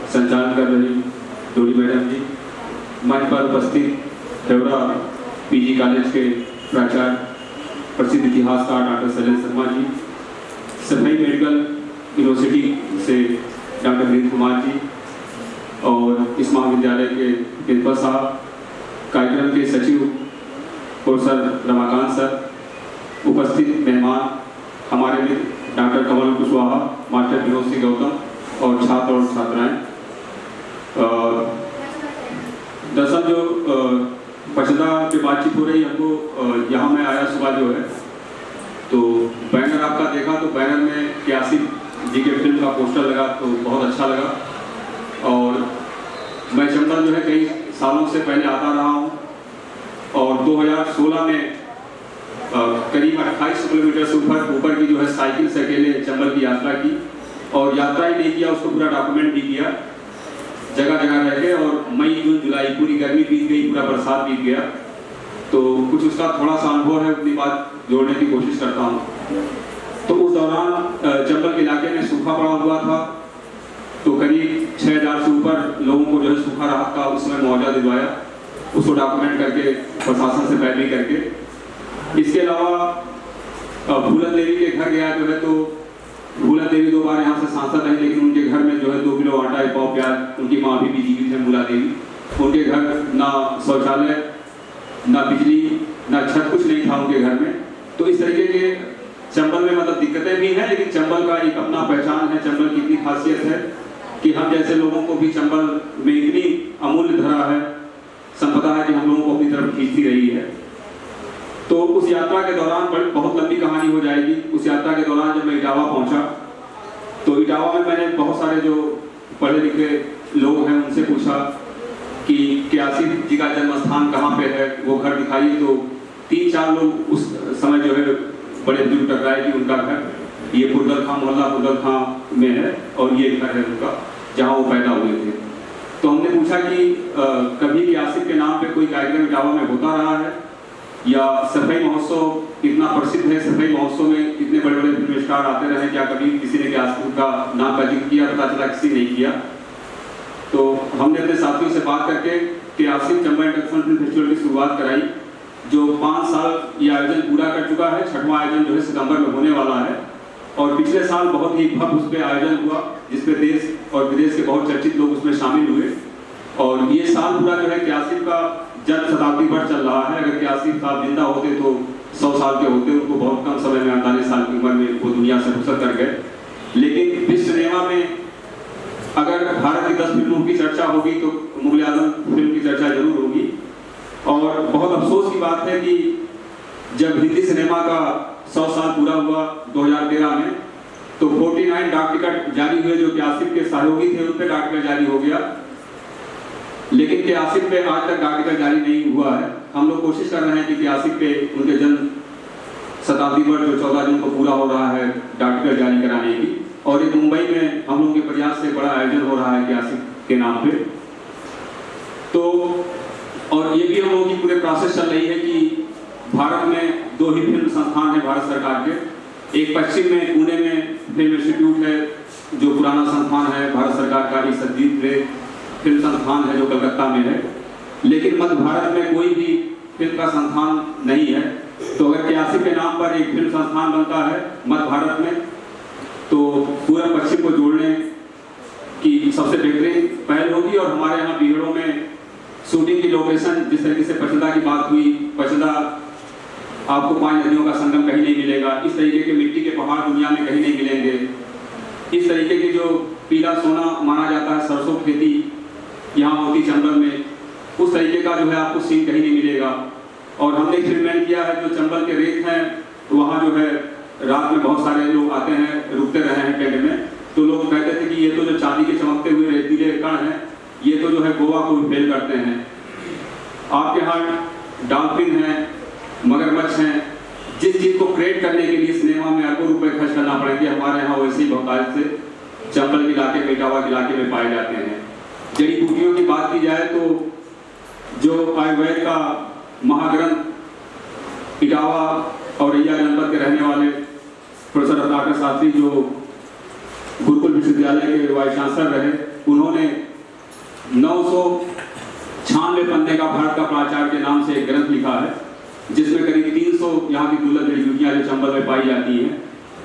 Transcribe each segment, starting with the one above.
संचालन कर रही डोली मैडम जी, मंच पर उपस्थित देवरा पीजी कॉलेज के प्राचार्य प्रसिद्ध इतिहासकार डॉक्टर शैलेंद्र शर्मा जी, सफाई मेडिकल यूनिवर्सिटी से डॉक्टर वीरेंद्र कुमार जी और इस महाविद्यालय के प्रिंसिपल साहब, कार्यक्रम के सचिव प्रोफेसर रमाकांत सर, उपस्थित मेहमान हमारे मित्र डॉक्टर कमल कुशवाहा, मास्टर विनोद सिंह गौतम और छात्र और छात्राएं। दरअसल जो पचदा पे बातचीत हो रही हमको यहाँ मैं आया सुबह जो है तो बैनर आपका देखा तो बैनर में 81 जी के फिल्म का पोस्टर लगा तो बहुत अच्छा लगा। और मैं चंबल जो है कई सालों से पहले आता रहा हूँ और 2016 में करीब 28 किलोमीटर से ऊपर की जो है साइकिल से अकेले चंबल की यात्रा की और यात्रा ही नहीं किया, उसको पूरा डॉक्यूमेंट भी किया जगह जगह रह के। और मई जून जुलाई पूरी गर्मी बीत गई, पूरा बरसात बीत गया, तो कुछ उसका थोड़ा सा अनुभव है, अपनी बात जोड़ने की कोशिश करता हूँ। तो उस दौरान चंबल के इलाके में सूखा पड़ा हुआ था, तो करीब 6000 से ऊपर लोगों को जो है सूखा राहत का उसमें मुआवजा दिलवाया, उसको डॉक्यूमेंट करके प्रशासन से पैरवी करके। इसके अलावा भूलन देवी के घर गया जो है, तो भूलन देवी 2 बार यहाँ से सांसद रही, लेकिन उनके घर में जो है 2 किलो आटा, 1 पाव प्याज, उनकी माँ भी जीवित है भूला देवी, उनके घर ना शौचालय, ना बिजली, ना छत, कुछ नहीं था उनके घर में। तो इस तरीके के चंबल में मतलब दिक्कतें भी हैं, लेकिन चंबल का एक अपना पहचान है, चंबल की इतनी खासियत है कि हम जैसे लोगों को भी चंबल में इतनी अमूल्य धरा है, संपदा है कि हम लोगों को अपनी तरफ खींचती रही है। तो उस यात्रा के दौरान बहुत लंबी कहानी हो जाएगी। उस यात्रा के दौरान जब मैं इटावा पहुंचा तो इटावा में मैंने बहुत सारे जो पढ़े लिखे लोग हैं उनसे पूछा कि 81 जी का जन्म स्थान कहाँ पे है, वो घर दिखाइए। तो 3-4 लोग उस समय जो है बड़े बुजुर्ग टकराए कि उनका घर ये फुरदल खां मोहल्ला फुरदल खां में है और ये घर है उनका जहाँ वो पैदा हुए थे। तो हमने पूछा कि कभी 81 के नाम पे कोई कार्यक्रम इटावा में होता रहा है या सफाई महोत्सव इतना प्रसिद्ध है, सफाई महोत्सव में इतने बड़े बड़े फिल्म स्टार आते रहे, क्या कभी किसी ने 81 का नाम का जिक्र किया? पता चला किसी ने किया। तो हमने अपने साथियों से बात करके 83 चंबल इंटरनेशनल फिल्म फेस्टिवल की शुरुआत कराई, जो 5 साल ये आयोजन पूरा कर चुका है। 6वां आयोजन जो है सितंबर में होने वाला है और पिछले साल बहुत ही भव्य उस पर आयोजन हुआ, जिसपे देश और विदेश के बहुत चर्चित लोग उसमें शामिल हुए। और ये साल पूरा जो है 81 का जन्म शताब्दी पर चल रहा है। अगर 81 साल जिंदा होते तो 100 साल के होते, उनको बहुत कम समय में 48 साल की उम्र में वो दुनिया से रुखसत कर गए। लेकिन विश्व सिनेमा में अगर भारत की 10 फिल्मों की चर्चा होगी तो मुगल आजम फिल्म की चर्चा जरूर होगी। और बहुत अफसोस की बात है कि जब हिंदी सिनेमा का 100 साल पूरा हुआ 2013 में, तो 49 डाक टिकट जारी हुए, जो 81 के सहयोगी थे उन पर डाक टिकट जारी हो गया, लेकिन 81 पे आज तक डाक टिकट जारी नहीं हुआ है। हम लोग कोशिश कर रहे हैं कि 81 पे उनके जन्म शताब्दी पर जो 14 जून को पूरा हो रहा है डाक टिकट जारी कराने की, और ये मुंबई में हम लोगों के प्रयास से बड़ा आयोजन हो रहा है 81 के नाम पे। तो और ये भी हम लोगों की पूरे प्रोसेस चल रही है कि भारत में 2 ही फिल्म संस्थान है भारत सरकार के। एक पश्चिम में पुणे में फिल्म इंस्टीट्यूट है, जो पुराना संस्थान है भारत सरकार का। एक सदीप रे फिल्म संस्थान है जो कलकत्ता में है, लेकिन मध्य भारत में कोई भी फिल्म का संस्थान नहीं है। तो अगर 81 के नाम पर एक फिल्म संस्थान बनता है मध्य भारत में, तो पूरा पश्चिम को जोड़ने की सबसे बेहतरीन पहल होगी। और हमारे यहाँ बिहड़ों में शूटिंग की लोकेशन, जिस तरीके से पचदा की बात हुई, पचदा आपको 5 नदियों का संगम कहीं नहीं मिलेगा, इस तरीके के मिट्टी के पहाड़ दुनिया में कहीं नहीं मिलेंगे। इस तरीके की जो पीला सोना माना जाता है सरसों खेती यहाँ होती चंबल में, उस तरीके का जो है आपको सीन कहीं नहीं मिलेगा। और हमने एक्सपेरिमेंट किया है, जो चंबल के रेत हैं वहाँ जो है रात में बहुत सारे लोग आते हैं, रुकते रहे हैं टेंट में, तो लोग कहते थे कि ये तो जो चांदी के चमकते हुए रेतीले कण हैं, ये तो जो है गोवा को फेल करते हैं। आपके यहाँ डॉल्फिन हैं, मगरमच्छ हैं, जिस चीज़ को क्रिएट करने के लिए सिनेमा में अरबों रुपए खर्च करना पड़ेंगे, हमारे यहाँ वैसे ही बहुत से चंबल के इलाके में, इटावा के इलाके में पाए जाते हैं। जड़ी बूटियों की बात की जाए तो जो आयुर्वेद का महाग्रंथ इटावा और रैया जनपद के रहने वाले प्रोफेसर रत्नाकर शास्त्री, जो गुरुकुल विश्वविद्यालय के वाइस चांसलर रहे, उन्होंने 996 पन्ने का भारत का प्राचार्य के नाम से एक ग्रंथ लिखा है, जिसमें करीब 300 यहाँ की दुर्लभ जड़ी बूटियाँ जो चंबल में पाई जाती हैं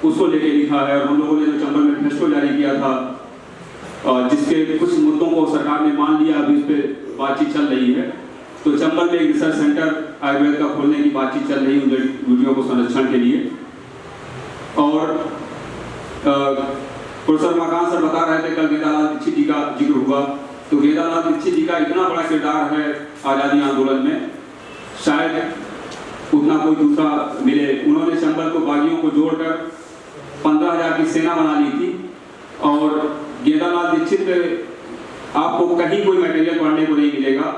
उसको लेके लिखा है। और हम लोगों ने जो चंबल में मैनिफेस्टो जारी किया था, जिसके कुछ मुद्दों को सरकार ने मान लिया, अभी उस पर बातचीत चल रही है। तो चंबल में एक रिसर्च सेंटर आयुर्वेद का खोलने की बातचीत चल रही है उन जड़ी बूटियों को संरक्षण के लिए। और प्रोफेसर मकान सर बता रहे थे कल गेंदालाल दीक्षित जी का जिक्र हुआ, तो गेंदालाल दीक्षित जी का इतना बड़ा किरदार है आज़ादी आंदोलन में, शायद उतना कोई दूसरा मिले। उन्होंने चंबल को बागियों को जोड़कर 15,000 की सेना बना ली थी। और गेंदालाल दीक्षित पे आपको कहीं कोई मटेरियल पढ़ने को नहीं मिलेगा।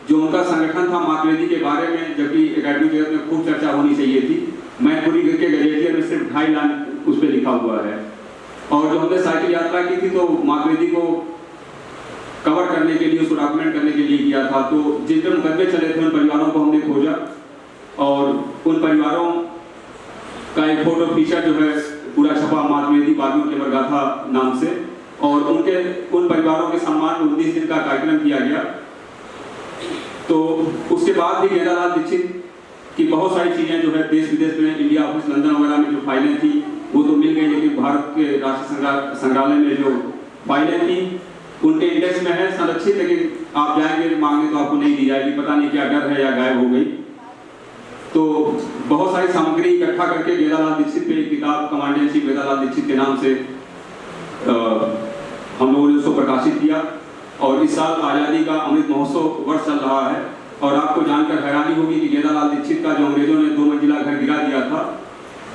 जो उनका संगठन था मार्क्सवादी के बारे में, जबकि एकेडमिक जगत में खूब चर्चा होनी चाहिए थी, मैनपुरी के गजेटियर में सिर्फ 2.5 लाइन उस पर लिखा हुआ है। और जो हमने साइकिल यात्रा की थी तो मार्क्सवादी को कवर करने के लिए, उसको डॉक्यूमेंट करने के लिए किया था। तो जिन पे मुकदमे चले थे उन परिवारों को हमने खोजा और उन परिवारों का एक फोटो फीचर जो है पूरा छपा मार्क्सवादी बागियों की अमर गाथा नाम से। और उन परिवारों के सम्मान में 19 दिन का कार्यक्रम किया गया। तो उसके बाद भी गेंदालाल दीक्षित की बहुत सारी चीज़ें जो है देश विदेश में, इंडिया ऑफिस लंदन वगैरह में जो फाइलें थी वो तो मिल गई, लेकिन भारत के राष्ट्रीय संग्रहालय में जो फाइलें थी उनके इंडेक्स में है संरक्षित, लेकिन आप जाएंगे मांगने तो आपको नहीं दी जाएगी, पता नहीं क्या डर है या गायब हो गई। तो बहुत सारी सामग्री इकट्ठा करके गेंदालाल दीक्षित पे एक किताब commander in chief Gendalal Dikshit के नाम से हम लोगों ने उसको प्रकाशित किया। और इस साल आज़ादी का अमृत महोत्सव वर्ष चल रहा है। और आपको जानकर हैरानी होगी कि गेंदालाल दीक्षित का जो अंग्रेजों ने 2 मंजिला घर गिरा दिया था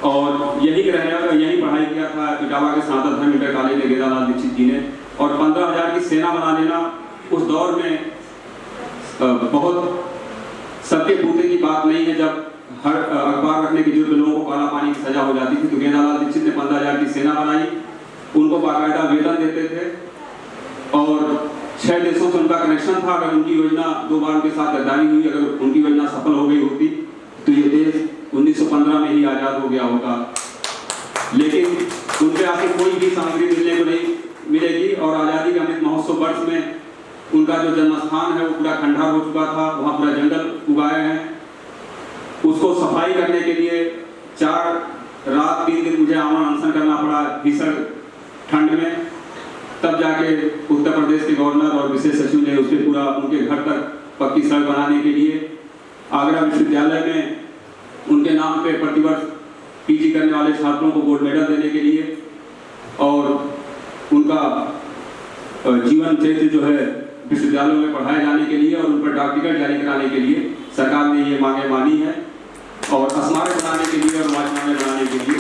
और यही पढ़ाई किया था इटावा के सनातन धर्म इंटर कॉलेज में गेंदालाल दीक्षित जी ने। और 15,000 की सेना बना लेना उस दौर में बहुत सबके पूते की बात नहीं है, जब हर अखबार रखने के जुर्म में लोगों को काला पानी की सजा हो जाती थी। तो गेंदालाल दीक्षित ने 15,000 की सेना बनाई, उनको बाकायदा वेतन देते थे और 6 देशों से उनका कनेक्शन था। अगर उनकी योजना 2 बार उनके साथ गद्दारी हुई, अगर उनकी योजना सफल हो गई होती तो ये देश 1915 में ही आज़ाद हो गया होता। लेकिन उनके आगे कोई भी सामग्री मिलने को नहीं मिलेगी। और आज़ादी के अमृत महोत्सव वर्ष में उनका जो जन्म स्थान है वो पूरा खंडहर हो चुका था, वहाँ पूरा जंगल उगाए हैं। उसको सफाई करने के लिए 4 रात 3 दिन मुझे आमरण अनशन करना पड़ा भीषण ठंड में। तब जाके उत्तर प्रदेश के गवर्नर और विशेष सचिव ने उस पर पूरा उनके घर तक पक्की सड़क बनाने के लिए, आगरा विश्वविद्यालय में उनके नाम पे प्रतिवर्ष पीजी करने वाले छात्रों को गोल्ड मेडल देने के लिए और उनका जीवन चरित्र जो है विश्वविद्यालयों में पढ़ाए जाने के लिए और उन पर डाक टिकट जारी कराने के लिए सरकार ने ये मांगे मानी है। और स्मारक बनाने के लिए और वाचनालय बनाने के लिए।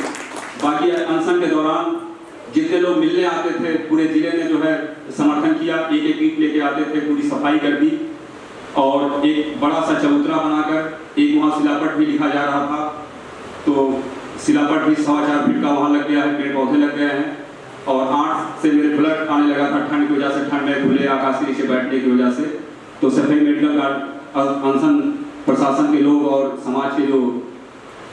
बाकी अनशन के दौरान जितने लोग मिलने आते थे पूरे जिले ने जो है समर्थन किया, एक ईंट लेके आते थे, पूरी सफाई कर दी और एक बड़ा सा चबूतरा बनाकर एक वहाँ शिलापट भी लिखा जा रहा था। तो शिलापट भी 4.25 फीट का वहाँ लग गया है, पेड़ पौधे लग गए हैं। और 8 से मेरे ब्लड आने लगा था ठंड की वजह से, ठंड में खुले आकाश के नीचे बैठने की वजह से। तो सफेद मेडिकल गार्ड अनशन प्रशासन के लोग और समाज के जो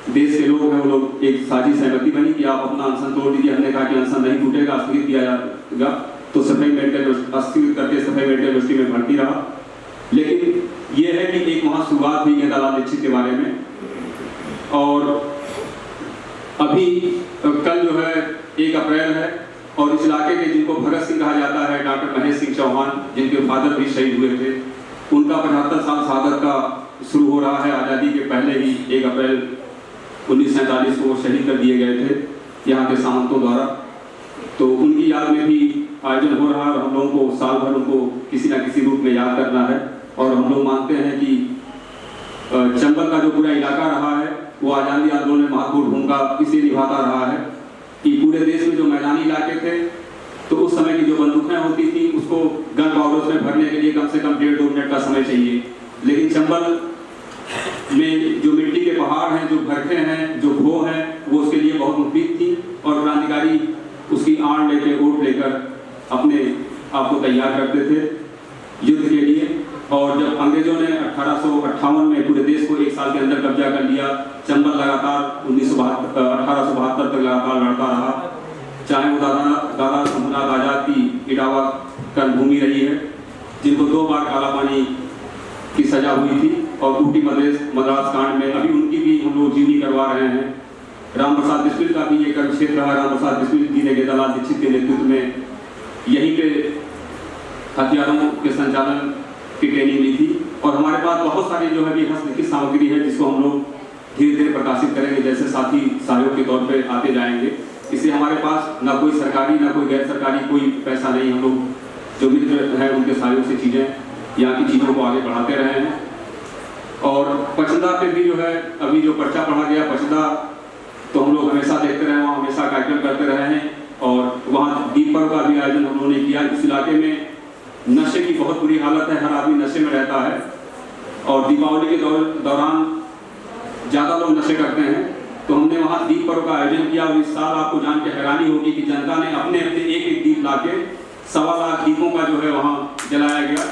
देश के लोग हैं वो लोग एक साझी सहमति बनी कि आप अपना अनशन तोड़ दीजिए। हमने कहा कि अनशन नहीं टूटेगा, स्थगित किया जाएगा। तो सफेद मेडिकल स्थगित करके सफेद मेडिकल यूनिवर्सिटी में भर्ती रहा। लेकिन ये है कि एक वहाँ शुरुआत हुई गेंदालाल दीक्षित के बारे में। और अभी कल जो है 1 अप्रैल है और इस इलाके के जिनको भगत सिंह कहा जाता है, डॉक्टर महेश सिंह चौहान, जिनके फादर भी शहीद हुए थे, उनका 75 साल शहादत का शुरू हो रहा है। आज़ादी के पहले ही 1 अप्रैल 1947 को शहीद कर दिए गए थे यहाँ के सामंतों द्वारा। तो उनकी याद में भी आयोजन हो रहा है और हम लोगों को साल भर उनको किसी न किसी रूप में याद करना है। और हम लोग मानते हैं कि चंबल का जो पूरा इलाका रहा है वो आज़ादी आंदोलन में महत्वपूर्ण भूमिका इसलिए निभाता रहा है कि पूरे देश में जो मैदानी इलाके थे तो उस समय की जो बंदूकें होती थी उसको गन पाउडर्स में भरने के लिए कम से कम 1.5-2 मिनट का समय चाहिए। लेकिन चंबल में जो मिट्टी के पहाड़ हैं, जो भरखे हैं, जो भो हैं, वो उसके लिए बहुत मुफीद थी। और क्रांतिकारी उसकी आड़ लेकर ओट लेकर अपने आप को तैयार करते थे युद्ध के लिए। और जब अंग्रेजों ने 1858 में पूरे देश को 1 साल के अंदर कब्जा कर लिया, चंबल लगातार 1872 तक लगातार लड़ता रहा। चाहे वो दादा शंभुनाथ आजाद की इटावा कर्मभूमि रही है, जिनको 2 बार काला पानी की सजा हुई थी और ऊटी मद्रास कांड में अभी उनकी भी हम लोग जीवनी करवा रहे हैं। राम प्रसाद बिस्मिल का भी ये कर्म क्षेत्र रहा। राम प्रसाद बिस्मिल जी ने गेदालाल दीक्षित के नेतृत्व में यहीं पे हथियारों के संचालन की ट्रेनिंग ली थी और हमारे पास बहुत सारी जो है भी हस्तलिखित सामग्री है जिसको हम लोग धीरे धीरे प्रकाशित करेंगे, जैसे साथी सहयोग के तौर पे आते जाएंगे। इससे हमारे पास ना कोई सरकारी ना कोई गैर सरकारी कोई पैसा नहीं, हम लोग जो मित्र हैं उनके सहयोग से चीज़ें यहाँ की चीज़ों को आगे बढ़ाते रहे हैं। और पचदा पे भी जो है अभी जो पर्चा पढ़ा गया पचदा, तो हम लोग हमेशा देखते रहे, वहाँ हमेशा कार्यक्रम करते रहे हैं और वहाँ दीप पर्व का भी आयोजन हम लोगों ने किया। इस इलाके में नशे की बहुत बुरी हालत है, हर आदमी नशे में रहता है और दीपावली के दौरान ज़्यादा लोग नशे करते हैं, तो हमने वहाँ दीप पर्व का आयोजन किया। और इस साल आपको जान के हैरानी होगी कि जनता ने अपने अपने एक दीप ला के 1.25 लाख दीपों का जो है वहाँ जलाया गया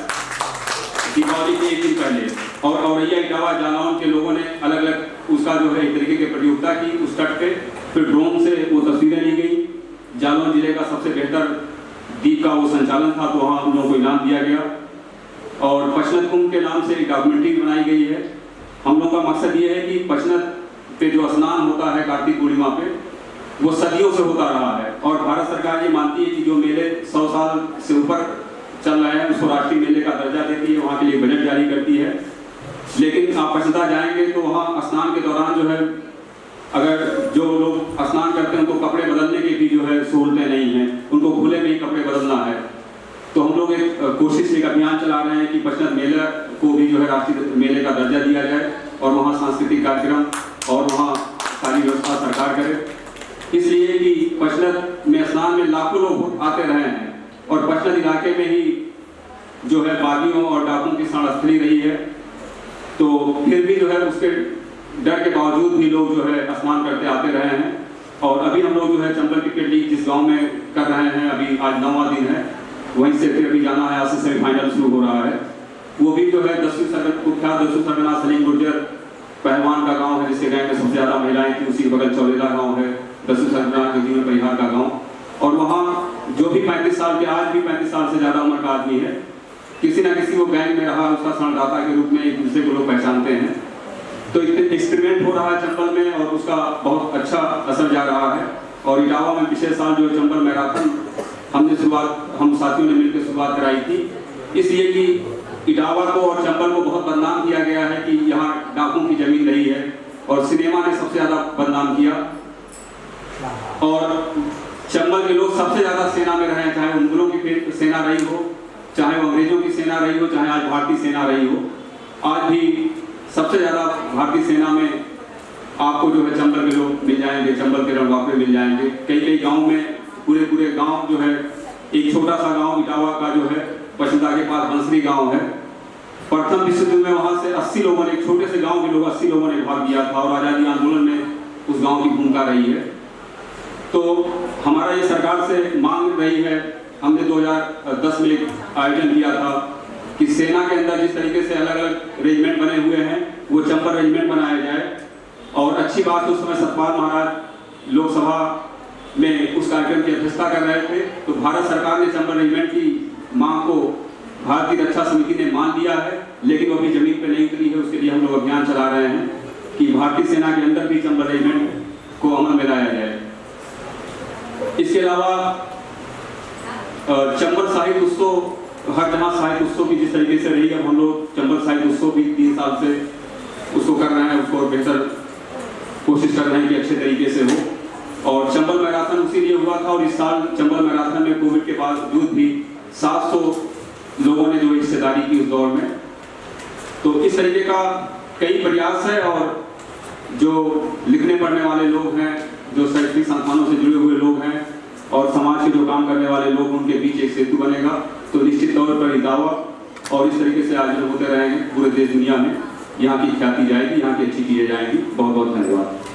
दीपावली के 1 दिन पहले। और औरैया इटावा जालौन के लोगों ने अलग अलग उसका जो है एक तरीके की प्रतियोगिता की उस तट पे, फिर ड्रोन से वो तस्वीरें ली गई। जालौन जिले का सबसे बेहतर दीप का वो संचालन था, तो वहाँ हम लोगों को इनाम दिया गया। और पचनत कुंभ के नाम से एक डॉक्यूमेंट्री बनाई गई है। हम लोग का मकसद ये है कि पचनत पे जो स्नान होता है कार्तिक पूर्णिमा पे, वो सदियों से होता रहा है और भारत सरकार ये मानती है कि जो मेले 100 साल से ऊपर चल रहे हैं उसको राष्ट्रीय मेले का दर्जा देती है, वहाँ के लिए बजट जारी करती है। लेकिन आप पचदा जाएंगे तो वहाँ स्नान के दौरान जो है अगर जो लोग स्नान करते हैं उनको कपड़े बदलने की भी जो है सहूलतें नहीं हैं, उनको खुले में ही कपड़े बदलना है। तो हम लोग एक कोशिश एक अभियान चला रहे हैं कि पचनत मेले को भी जो है राष्ट्रीय मेले का दर्जा दिया जाए और वहाँ सांस्कृतिक कार्यक्रम और वहाँ सारी व्यवस्था सरकार करे। इसलिए कि पचनत में स्नान में लाखों लोग आते रहे हैं और पचनत इलाके में ही जो है बागियों और डाकुओं की शरणस्थली रही है, तो फिर भी जो है उसके डर के बावजूद भी लोग जो है स्नान करते आते रहे हैं। और अभी हम लोग जो है चंबल क्रिकेट लीग जिस गांव में कर रहे हैं, अभी आज 9वां दिन है, वहीं से फिर अभी जाना है, आज से सेमीफाइनल शुरू हो रहा है। वो भी जो है 10वीं सरगना सलीम गुर्जर पहलवान का गांव है, जिसके गाँव में सबसे ज़्यादा महिलाएं थी, उसी बगल चौलेला गाँव है, 10वीं सरगना के जीवन परिहार का गाँव। और वहाँ जो भी 35 साल के, आज भी 35 साल से ज़्यादा उम्र का आदमी है, किसी ना किसी वो गैंग में रहा, उसका शरणदाता के रूप में एक दूसरे को लोग पहचानते हैं। तो एक्सपेरिमेंट हो रहा है चंबल में और उसका बहुत अच्छा असर जा रहा है। और इटावा में पिछले साल जो चंबल मैराथन हम साथियों ने मिलकर शुरुआत कराई थी, इसलिए कि इटावा को और चंबल को बहुत बदनाम किया गया है कि यहाँ डाकुओं की जमीन रही है और सिनेमा ने सबसे ज़्यादा बदनाम किया। और चंबल के लोग सबसे ज़्यादा सेना में रहे हैं, चाहे वो मुगलों की सेना रही हो, चाहे वो अंग्रेजों की सेना रही हो, चाहे आज भारतीय सेना रही हो। आज भी सबसे ज़्यादा भारतीय सेना में आपको जो है चंबल के लोग मिल जाएंगे, चंबल के रणबांकुरे मिल जाएंगे। कई गांव में पूरे गांव जो है, एक छोटा सा गांव इटावा का जो है पचदा के पास बंसरी गांव है, प्रथम विश्व युद्ध में वहां से 80 लोगों ने, एक छोटे से गांव के लोग 80 लोगों ने भाग लिया था और आज़ादी आंदोलन में उस गांव की भूमिका रही है। तो हमारा ये सरकार से मांग रही है, हमने 2010 में एक आयोजन किया था कि सेना के अंदर जिस तरीके से अलग अलग रेजिमेंट बने हुए हैं वो चंबल रेजिमेंट बनाया जाए। और अच्छी बात उस समय सतपाल महाराज लोकसभा में उस कार्यक्रम की अध्यक्षता कर रहे थे, तो भारत सरकार ने चंबल रेजिमेंट की मांग को भारतीय रक्षा समिति ने मान लिया है, लेकिन वो अभी जमीन पर नहीं उतरी है। उसके लिए हम लोग अभियान चला रहे हैं कि भारतीय सेना के अंदर भी चंबल रेजिमेंट को अमल में लाया जाए। इसके अलावा चंबल साहित्य उत्सव, हर जहाँ साहित्य उत्सव की जिस तरीके से रही, अब हम लोग चंबल साहित्य उत्सव भी 3 साल से उसको कर रहे हैं, उसको बेहतर कोशिश कर रहे हैं कि अच्छे तरीके से हो। और चंबल मैराथन उसी लिए हुआ था और इस साल चंबल मैराथन में कोविड के बावजूद भी 700 लोगों ने जो हिस्सेदारी की उस दौड़ में। तो इस तरीके का कई प्रयास है और जो लिखने पढ़ने वाले लोग हैं, जो शैक्षणिक संस्थानों से जुड़े हुए लोग हैं और समाज के जो काम करने वाले लोग, उनके बीच एक सेतु बनेगा। तो निश्चित तौर पर इटावा और इस तरीके से आयोजन होते रहेंगे पूरे देश दुनिया में, यहाँ की ख्याति जाएगी, यहाँ की अच्छी चीज़ें जाएंगी। बहुत बहुत धन्यवाद।